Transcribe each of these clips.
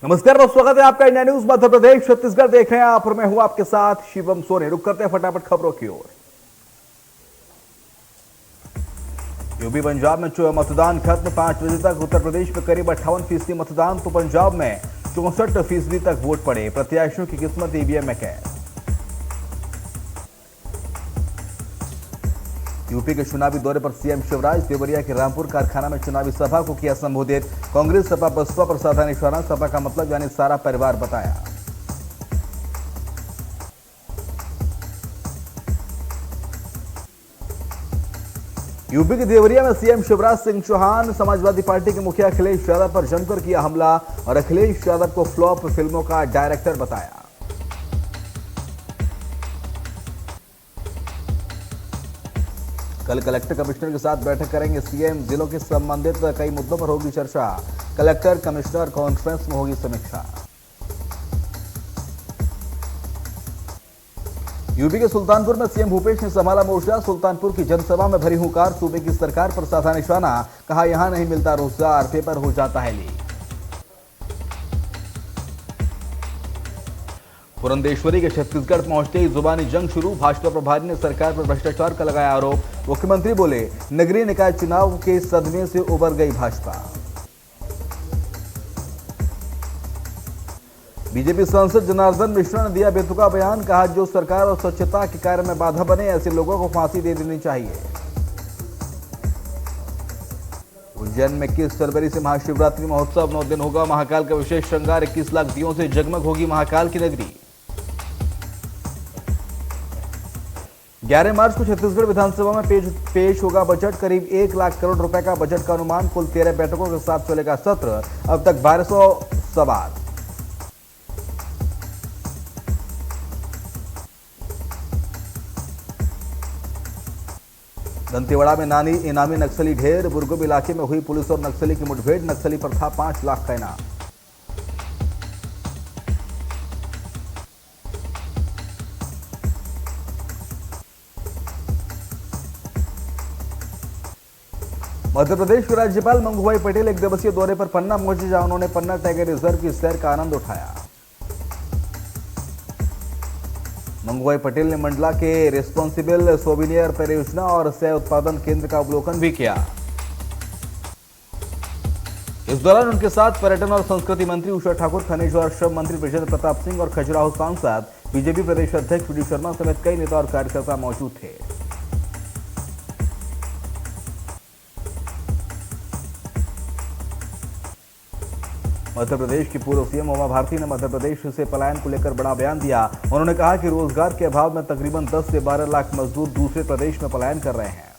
नमस्कार दोस्तों, स्वागत है आपका इंडिया न्यूज मध्य प्रदेश छत्तीसगढ़ देख रहे हैं आप और मैं हूं आपके साथ शिवम सोनी। रुक करते हैं फटाफट खबरों की ओर। यूपी पंजाब में मतदान खत्म, 5 बजे तक उत्तर प्रदेश में करीब 58% मतदान तो पंजाब में 64% तक वोट पड़े। प्रत्याशियों की किस्मत ईवीएम में कैद। यूपी के चुनावी दौरे पर सीएम शिवराज देवरिया के रामपुर कारखाना में चुनावी सभा को किया संबोधित। कांग्रेस सपा बसपा पर साधा निशाना, सपा का मतलब यानी सारा परिवार बताया। यूपी के देवरिया में सीएम शिवराज सिंह चौहान समाजवादी पार्टी के मुखिया अखिलेश यादव पर जमकर किया हमला और अखिलेश यादव को फ्लॉप फिल्मों का डायरेक्टर बताया। कल कलेक्टर कमिश्नर के साथ बैठक करेंगे सीएम। जिलों के संबंधित कई मुद्दों पर होगी चर्चा। कलेक्टर कमिश्नर कॉन्फ्रेंस में होगी समीक्षा। यूपी के सुल्तानपुर में सीएम भूपेश ने संभाला मोर्चा। सुल्तानपुर की जनसभा में भरी हुंकार, सूबे की सरकार पर साधा निशाना, कहा यहां नहीं मिलता रोजगार, पेपर हो जाता है लीक। पुरंदेश्वरी के छत्तीसगढ़ पहुंचते ही जुबानी जंग शुरू। भाजपा प्रभारी ने सरकार पर भ्रष्टाचार का लगाया आरोप। मुख्यमंत्री बोले नगरीय निकाय चुनाव के सदमे से उबर गई भाजपा। बीजेपी सांसद जनार्दन मिश्रा ने दिया बेतुका बयान, कहा जो सरकार और स्वच्छता के कार्य में बाधा बने ऐसे लोगों को फांसी दे देनी चाहिए। उज्जैन में 21 फरवरी से महाशिवरात्रि महोत्सव 9 दिन होगा। महाकाल का विशेष श्रृंगार, 21 लाख दियों से जगमग होगी महाकाल की नगरी। 11 मार्च को छत्तीसगढ़ विधानसभा में पेश होगा बजट। करीब 1 लाख करोड़ रुपए का बजट का अनुमान। कुल 13 बैठकों के साथ चलेगा सत्र। अब तक 1200 सवाल। दंतेवाड़ा में इनामी नक्सली ढेर। बुरगुम इलाके में हुई पुलिस और नक्सली की मुठभेड़। नक्सली पर था 5 लाख का इनाम। मध्य प्रदेश के राज्यपाल मंगूभाई पटेल 1 दिवसीय दौरे पर पन्ना पहुंचे, जहां उन्होंने पन्ना टाइगर रिजर्व की सैर का आनंद उठाया। मंगूभाई पटेल ने मंडला के रिस्पॉन्सिबल सोविनियर परियोजना और सह उत्पादन केंद्र का अवलोकन भी किया। इस दौरान उनके साथ पर्यटन और संस्कृति मंत्री उषा ठाकुर, खनिज और श्रम मंत्री ब्रिजेंद्र प्रताप सिंह और खजुराहो सांसद बीजेपी प्रदेश अध्यक्ष वी डी शर्मा समेत कई नेता और कार्यकर्ता मौजूद थे। मध्य प्रदेश की पूर्व सीएम उमा भारती ने मध्य प्रदेश से पलायन को लेकर बड़ा बयान दिया। उन्होंने कहा कि रोजगार के अभाव में तकरीबन 10 से 12 लाख मजदूर दूसरे प्रदेश में पलायन कर रहे हैं।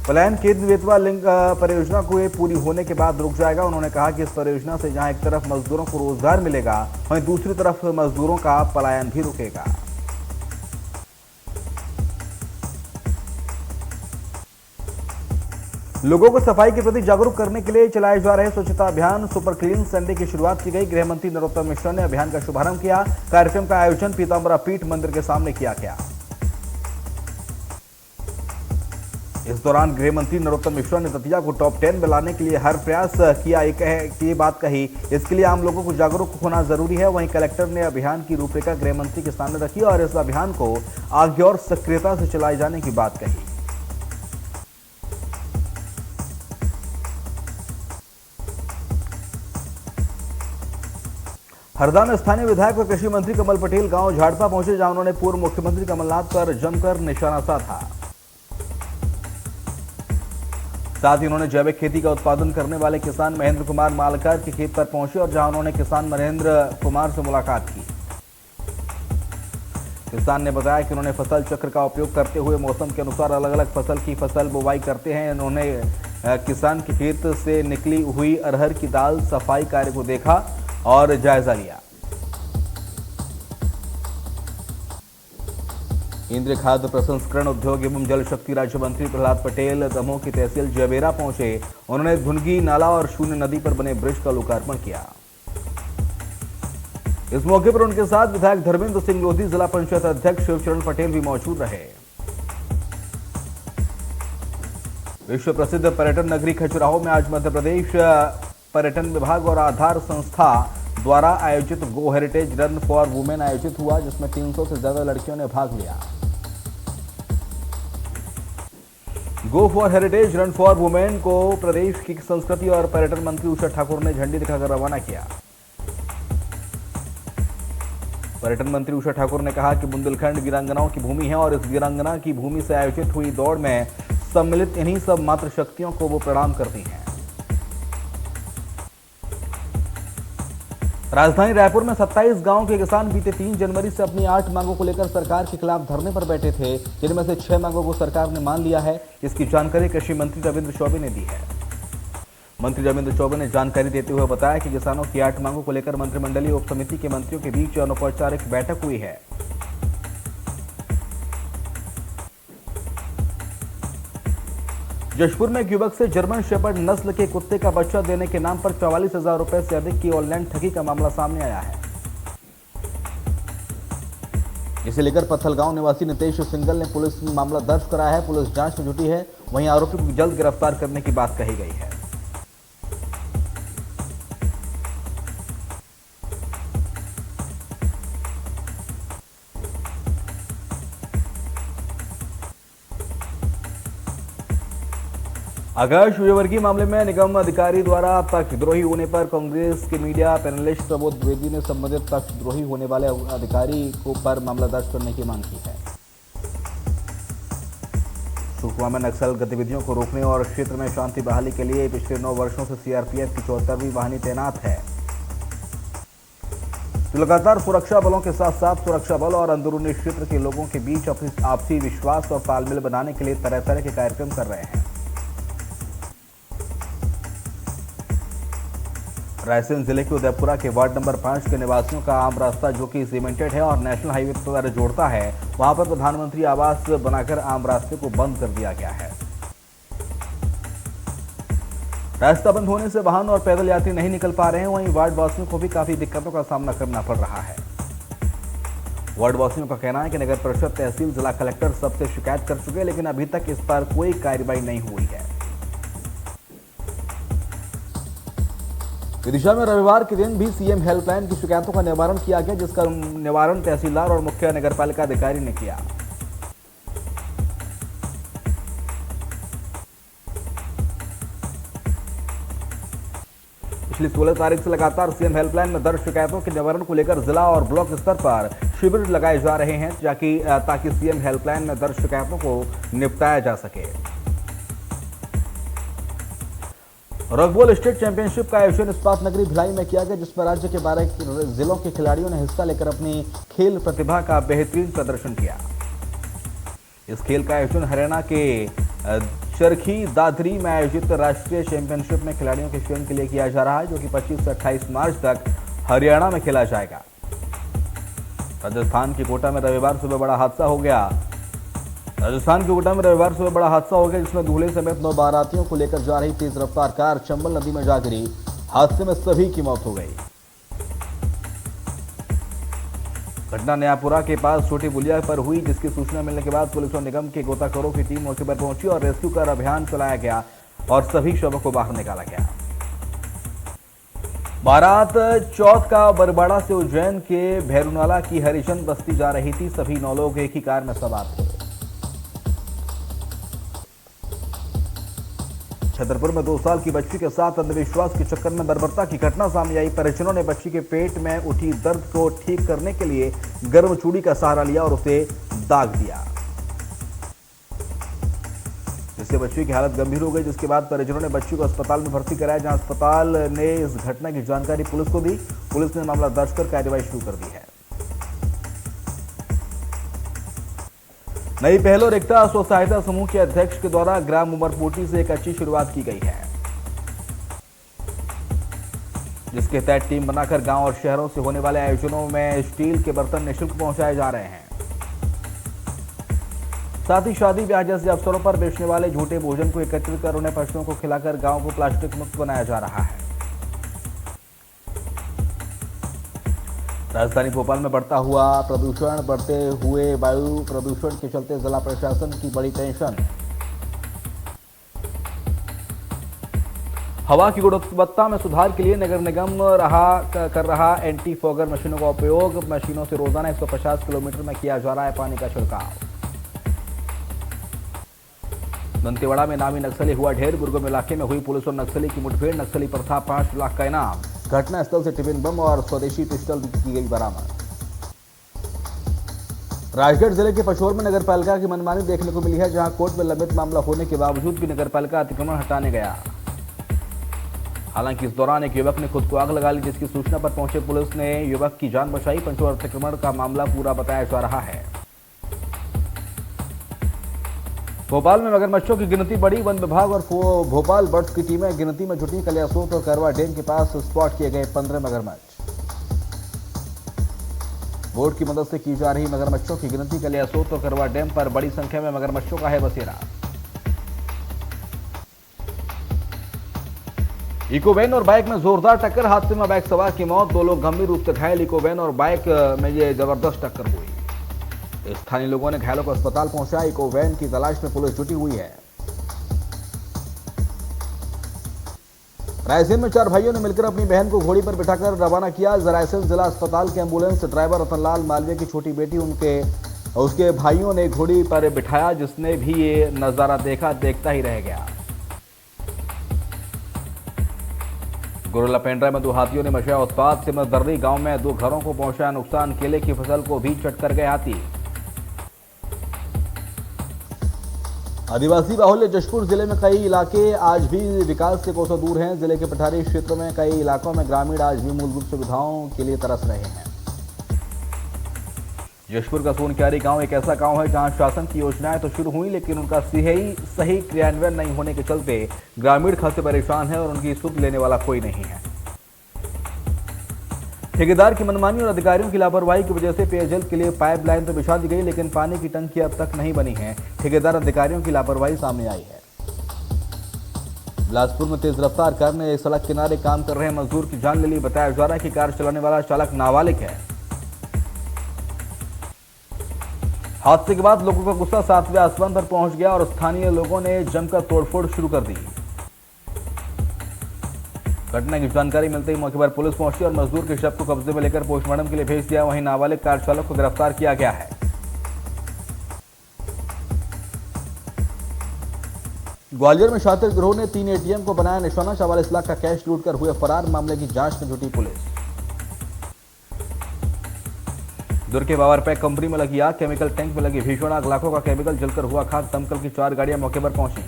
पलायन केंद्र बेतवा लिंक परियोजना को पूरी होने के बाद रुक जाएगा। उन्होंने कहा कि इस परियोजना से जहां एक तरफ मजदूरों को रोजगार मिलेगा, वहीं दूसरी तरफ मजदूरों का पलायन भी रुकेगा। लोगों को सफाई के प्रति जागरूक करने के लिए चलाए जा रहे स्वच्छता अभियान सुपर क्लीन संडे की शुरुआत की गई। गृह मंत्री नरोत्तम मिश्रा ने अभियान का शुभारंभ किया। कार्यक्रम का आयोजन पीताम्बरा पीठ मंदिर के सामने किया गया। इस दौरान गृह मंत्री नरोत्तम मिश्रा ने दतिया को टॉप 10 में लाने के लिए हर प्रयास किया। ये बात कही, इसके लिए आम लोगों को जागरूक होना जरूरी है। वहीं कलेक्टर ने अभियान की रूपरेखा गृह मंत्री के सामने रखी और इस अभियान को आगे और सक्रियता से चलाए जाने की बात कही। हरदा में स्थानीय विधायक व कृषि मंत्री कमल पटेल गांव झाड़पा पहुंचे, जहां उन्होंने पूर्व मुख्यमंत्री कमलनाथ पर जमकर निशाना साधा। साथ ही उन्होंने जैविक खेती का उत्पादन करने वाले किसान महेंद्र कुमार मालकार के खेत पर पहुंचे और जहां उन्होंने किसान महेंद्र कुमार से मुलाकात की। किसान ने बताया कि उन्होंने फसल चक्र का उपयोग करते हुए मौसम के अनुसार अलग अलग फसल बुवाई करते हैं। उन्होंने किसान के खेत से निकली हुई अरहर की दाल सफाई कार्य को देखा और जायजा लिया। केंद्रीय खाद्य प्रसंस्करण उद्योग एवं जल शक्ति राज्य मंत्री प्रहलाद पटेल दमोह की तहसील जबेरा पहुंचे। उन्होंने धुनगी नाला और शून्य नदी पर बने ब्रिज का लोकार्पण किया। इस मौके पर उनके साथ विधायक धर्मेंद्र सिंह लोधी, जिला पंचायत अध्यक्ष शिवचरण पटेल भी मौजूद रहे। विश्व प्रसिद्ध पर्यटन नगरी खजुराहो में आज मध्य प्रदेश पर्यटन विभाग और आधार संस्था द्वारा आयोजित गो हेरिटेज रन फॉर वुमेन आयोजित हुआ, जिसमें 300 से ज्यादा लड़कियों ने भाग लिया। Go for heritage run for women को प्रदेश की संस्कृति और पर्यटन मंत्री उषा ठाकुर ने झंडी दिखाकर रवाना किया। पर्यटन मंत्री उषा ठाकुर ने कहा कि बुंदेलखंड वीरांगनाओं की भूमि है और इस वीरांगना की भूमि से आयोजित हुई दौड़ में सम्मिलित इन्हीं सब मातृ शक्तियों को वो प्रणाम करती हैं। राजधानी रायपुर में 27 गांव के किसान बीते 3 जनवरी से अपनी 8 मांगों को लेकर सरकार के खिलाफ धरने पर बैठे थे, जिनमें से 6 मांगों को सरकार ने मान लिया है। इसकी जानकारी कृषि मंत्री रविंद्र चौबे ने दी है। मंत्री रविंद्र चौबे ने जानकारी देते हुए बताया कि किसानों की 8 मांगों को लेकर मंत्रिमंडलीय उप समिति के मंत्रियों के बीच अनौपचारिक बैठक हुई है। जशपुर में एक युवक से जर्मन शेपर्ड नस्ल के कुत्ते का बच्चा देने के नाम पर 44,000 रुपए से अधिक की ऑनलाइन ठगी का मामला सामने आया है। इसे लेकर पत्थलगांव निवासी नितेश सिंगल ने पुलिस में मामला दर्ज कराया है। पुलिस जांच में जुटी है। वहीं आरोपी को जल्द गिरफ्तार करने की बात कही गई है। आकाश विजयवर्गीय मामले में निगम अधिकारी द्वारा पक्षद्रोही होने पर कांग्रेस के मीडिया पैनलिस्ट प्रबोध द्विवेदी ने संबंधित पक्षद्रोही होने वाले अधिकारी को पर मामला दर्ज करने की मांग की है। सुकमा में नक्सल गतिविधियों को रोकने और क्षेत्र में शांति बहाली के लिए पिछले 9 वर्षों से सीआरपीएफ की 74वीं वाहिनी तैनात है। तो लगातार सुरक्षा बलों के साथ साथ सुरक्षा बल और अंदरूनी क्षेत्र के लोगों के बीच आपसी विश्वास और तालमेल बनाने के लिए तरह तरह के कार्यक्रम कर रहे हैं। रायसेन जिले के उदयपुरा के वार्ड नंबर 5 के निवासियों का आम रास्ता, जो कि सीमेंटेड है और नेशनल हाईवे पर जोड़ता है, वहां पर प्रधानमंत्री आवास बनाकर आम रास्ते को बंद कर दिया गया है। रास्ता बंद होने से वाहन और पैदल यात्री नहीं निकल पा रहे हैं। वहीं वार्ड वासियों को भी काफी दिक्कतों का सामना करना पड़ रहा है। वार्ड वासियों का कहना है कि नगर परिषद, तहसील, जिला कलेक्टर सबसे शिकायत कर चुके हैं, लेकिन अभी तक इस पर कोई कार्रवाई नहीं हुई है। विदिशा में रविवार के दिन भी सीएम हेल्पलाइन की शिकायतों का निवारण किया गया, जिसका निवारण तहसीलदार और मुख्य नगरपालिका अधिकारी ने किया। पिछली 16 तारीख से लगातार सीएम हेल्पलाइन में दर्ज शिकायतों के निवारण को लेकर जिला और ब्लॉक स्तर पर शिविर लगाए जा रहे हैं, ताकि सीएम हेल्पलाइन में दर्ज शिकायतों को निपटाया जा सके। रॉकबॉल स्टेट चैंपियनशिप का आयोजन इस्पात नगरी भिलाई में किया गया, जिसमें राज्य के 12 जिलों के खिलाड़ियों ने हिस्सा लेकर अपनी खेल प्रतिभा का बेहतरीन प्रदर्शन किया। इस खेल का आयोजन हरियाणा के चरखी दादरी में आयोजित राष्ट्रीय चैंपियनशिप में खिलाड़ियों के चयन के लिए किया जा रहा है, जो कि 25 से 28 मार्च तक हरियाणा में खेला जाएगा। राजस्थान के कोटा में रविवार सुबह बड़ा हादसा हो गया। जिसमें दूल्हे समेत 9 बारातियों को लेकर जा रही तेज रफ्तार कार चंबल नदी में जा गिरी। हादसे में सभी की मौत हो गई। घटना नयापुरा के पास छोटी बुलिया पर हुई, जिसकी सूचना मिलने के बाद पुलिस और निगम के गोताखोरों की टीम मौके पर पहुंची और रेस्क्यू कर अभियान चलाया गया और सभी शवों को बाहर निकाला गया। बारात चौथ का बरबाड़ा से उज्जैन के भैरूनाला की हरिजन बस्ती जा रही थी। सभी 9 लोग एक ही कार में सवार थे। छतरपुर में 2 साल की बच्ची के साथ अंधविश्वास के चक्कर में बर्बरता की घटना सामने आई। परिजनों ने बच्ची के पेट में उठी दर्द को ठीक करने के लिए गर्म चूड़ी का सहारा लिया और उसे दाग दिया, जिससे बच्ची की हालत गंभीर हो गई। जिसके बाद परिजनों ने बच्ची को अस्पताल में भर्ती कराया, जहां अस्पताल ने इस घटना की जानकारी पुलिस को दी। पुलिस ने मामला दर्ज कर कार्रवाई शुरू कर दी है। नई पहल और एकता स्व सहायता समूह के अध्यक्ष के द्वारा ग्राम उमरपोटी से एक अच्छी शुरुआत की गई है, जिसके तहत टीम बनाकर गांव और शहरों से होने वाले आयोजनों में स्टील के बर्तन निःशुल्क पहुंचाए जा रहे हैं। साथ ही शादी ब्याह जैसे अवसरों पर बेचने वाले झूठे भोजन को एकत्रित कर उन्हें पशुओं को खिलाकर गांव को प्लास्टिक मुक्त बनाया जा रहा है। राजधानी भोपाल में बढ़ते हुए वायु प्रदूषण के चलते जिला प्रशासन की बड़ी टेंशन। हवा की गुणवत्ता में सुधार के लिए नगर निगम कर रहा एंटी फॉगर मशीनों का उपयोग। मशीनों से रोजाना 150 किलोमीटर में किया जा रहा है पानी का छिड़काव। दंतेवाड़ा में नामी नक्सली हुआ ढेर। बुरगुम इलाके में हुई पुलिस और नक्सली की मुठभेड़। नक्सली पर था 5 लाख का इनाम। घटनास्थल से टिफिन बम और स्वदेशी पिस्टल की गई बरामद। राजगढ़ जिले के पशोर में नगर पालिका की मनमानी देखने को मिली है, जहां कोर्ट में लंबित मामला होने के बावजूद भी नगर पालिका अतिक्रमण हटाने गया। हालांकि इस दौरान एक युवक ने खुद को आग लगा ली, जिसकी सूचना पर पहुंचे पुलिस ने युवक की जान बचाई। पशोर अतिक्रमण का मामला पूरा बताया जा रहा है। भोपाल में मगरमच्छों की गिनती बढ़ी। वन विभाग और भोपाल बर्ड्स की टीमें गिनती में जुटी। कलियासोत और करवा डैम के पास स्पॉट किए गए 15 मगरमच्छ। बोट की मदद से की जा रही मगरमच्छों की गिनती। कलियासोत और करवा डैम पर बड़ी संख्या में मगरमच्छों का है बसेरा। इको वैन और बाइक में जोरदार टक्कर। हादसे में बाइक सवार की मौत, 2 लोग गंभीर रूप से घायल। इको वैन और बाइक में ये जबरदस्त टक्कर हुई। स्थानीय लोगों ने घायलों को अस्पताल पहुंचाया। इको वैन की तलाश में पुलिस जुटी हुई है। रायसेन में 4 भाइयों ने मिलकर अपनी बहन को घोड़ी पर बिठाकर रवाना किया। रायसेन जिला अस्पताल के एम्बुलेंस ड्राइवर रतनलाल मालवीय की छोटी बेटी उसके भाइयों ने घोड़ी पर बिठाया। जिसने भी ये नजारा देखा, देखता ही रह गया। गुरुला पेंड्रा में 2 हाथियों ने मचाया उत्पात। सिमरदर्री गांव में 2 घरों को पहुंचाया नुकसान। केले की फसल को भी चट कर गए हाथी। आदिवासी बाहुल्य जशपुर जिले में कई इलाके आज भी विकास से कोसों दूर हैं। जिले के पठारी क्षेत्रों में कई इलाकों में ग्रामीण आज भी मूलभूत सुविधाओं के लिए तरस रहे हैं। जशपुर का सोनक्यारी गांव एक ऐसा गांव है जहां शासन की योजनाएं तो शुरू हुई, लेकिन उनका सही क्रियान्वयन नहीं होने के चलते ग्रामीण खासे परेशान है और उनकी सुध लेने वाला कोई नहीं है। ठेकेदार की मनमानी और अधिकारियों की लापरवाही की वजह से पेयजल के लिए पाइपलाइन तो बिछा दी गई, लेकिन पानी की टंकी अब तक नहीं बनी है। ठेकेदार अधिकारियों की लापरवाही सामने आई है। बिलासपुर में तेज रफ्तार कार ने सड़क किनारे काम कर रहे मजदूर की जान ले ली। बताया जा रहा है कि कार चलाने वाला चालक नाबालिग है। हादसे के बाद लोगों का गुस्सा 7वें आसमान पर पहुंच गया और स्थानीय लोगों ने जमकर तोड़फोड़ शुरू कर दी। घटना की जानकारी मिलते ही मौके पर पुलिस पहुंची और मजदूर के शव को कब्जे में लेकर पोस्टमार्टम के लिए भेज दिया। वहीं नाबालिग कार चालक को गिरफ्तार किया गया है। ग्वालियर में शातिर गिरोह ने 3 एटीएम को बनाया निशाना। 44 लाख का कैश लूटकर हुए फरार। मामले की जांच में जुटी पुलिस। दुर्ग के पावर पैक कंपनी में लगी आग। केमिकल टैंक में लगी भीषण आग। लाखों का केमिकल जलकर हुआ खाक। दमकल की 4 गाड़ियां मौके पर पहुंची।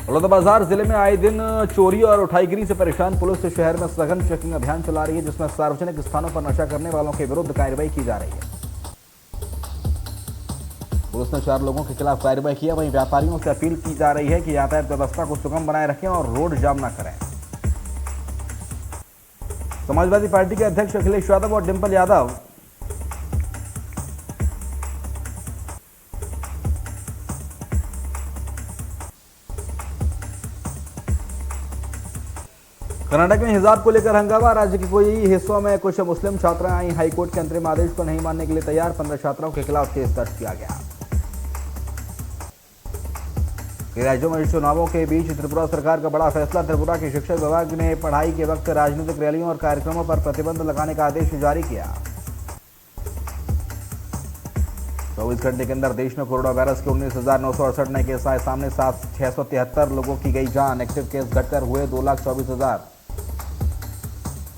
बलौदाबाजार जिले में आए दिन चोरी और उठाईगिरी से परेशान पुलिस शहर में सघन चेकिंग अभियान चला रही है, जिसमें सार्वजनिक स्थानों पर नशा करने वालों के विरुद्ध कार्रवाई की जा रही है। पुलिस ने 4 लोगों के खिलाफ कार्रवाई किया। वहीं व्यापारियों से अपील की जा रही है कि यातायात व्यवस्था को सुगम बनाए रखें और रोड जाम न करें। समाजवादी पार्टी के अध्यक्ष अखिलेश यादव और डिंपल यादव कर्नाटक में हिजाब को लेकर हंगामा। राज्य के कई हिस्सों में कुछ मुस्लिम छात्राएं आई हाईकोर्ट के अंतरिम आदेश को नहीं मानने के लिए तैयार। 15 छात्राओं के खिलाफ केस दर्ज किया गया। कई राज्यों में चुनावों के बीच त्रिपुरा सरकार का बड़ा फैसला। त्रिपुरा के शिक्षा विभाग ने पढ़ाई के वक्त राजनीतिक रैलियों और कार्यक्रमों पर प्रतिबंध लगाने का आदेश जारी किया। 24 घंटे के अंदर देश में कोरोना वायरस के 19,968 नए केस आए सामने। 673 लोगों की गई जान। एक्टिव केस घटकर हुए 2,24,000।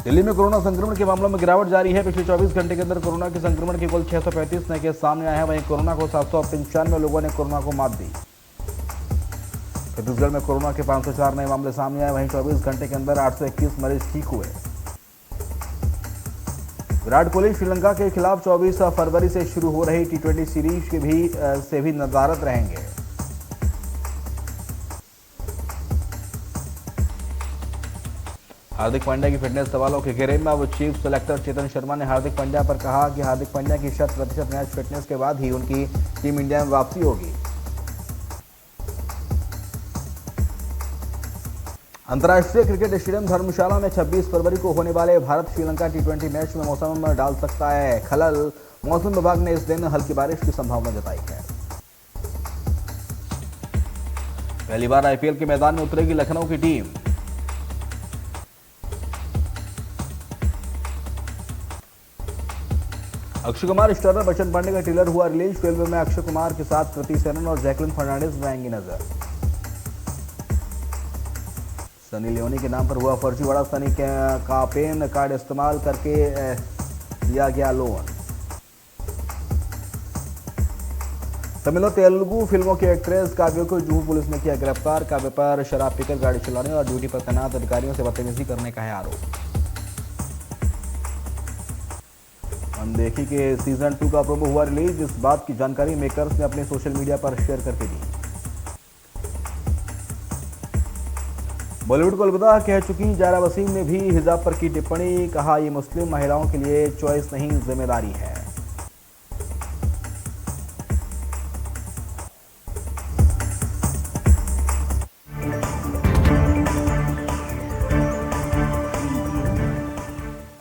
दिल्ली में कोरोना संक्रमण के मामलों में गिरावट जारी है। पिछले 24 घंटे के अंदर कोरोना के संक्रमण के कुल 635 नए केस सामने आए हैं। वहीं कोरोना को 795 लोगों ने कोरोना को मात दी। छत्तीसगढ़ में कोरोना के 504 नए मामले सामने आए। वहीं 24 घंटे के अंदर 821 मरीज ठीक हुए। विराट कोहली श्रीलंका के खिलाफ 24 फरवरी से शुरू हो रही T20 सीरीज से भी नदारद रहेंगे। हार्दिक पांड्या की फिटनेस सवालों के घेरे में। अब चीफ सेलेक्टर चेतन शर्मा ने हार्दिक पांड्या पर कहा कि हार्दिक पांड्या की 100% मैच फिटनेस के बाद ही उनकी टीम इंडिया में वापसी होगी। अंतर्राष्ट्रीय क्रिकेट स्टेडियम धर्मशाला में 26 फरवरी को होने वाले भारत श्रीलंका T20 मैच में मौसम में डाल सकता है खलल। मौसम विभाग ने इस दिन हल्की बारिश की संभावना जताई है। पहली बार आईपीएल के मैदान में उतरेगी लखनऊ की टीम। अक्षय कुमार स्टारर बच्चन पांडे का ट्रेलर हुआ रिलीज। फिल्म में अक्षय कुमार के साथ कृति सेनन और जैकलिन फर्नांडिस में आएंगी नजर। सनी लियोनी के नाम पर हुआ फर्जीवाड़ा। सनी का पेन कार्ड इस्तेमाल करके दिया गया लोन। तमिल और तेलुगु फिल्मों की एक्ट्रेस काव्य को जुहू पुलिस ने किया गिरफ्तार। काव्य पर शराब पीकर गाड़ी चलाने और ड्यूटी पर तैनात अधिकारियों से बदतमीजी करने का है आरोप। अनदेखी के सीजन 2 का प्रोमो हुआ रिलीज। इस बात की जानकारी मेकर्स ने अपने सोशल मीडिया पर शेयर करके दी। बॉलीवुड को अलविदा कह चुकी जायरा वसीम ने भी हिजाब पर की टिप्पणी। कहा, ये मुस्लिम महिलाओं के लिए चॉइस नहीं, जिम्मेदारी है।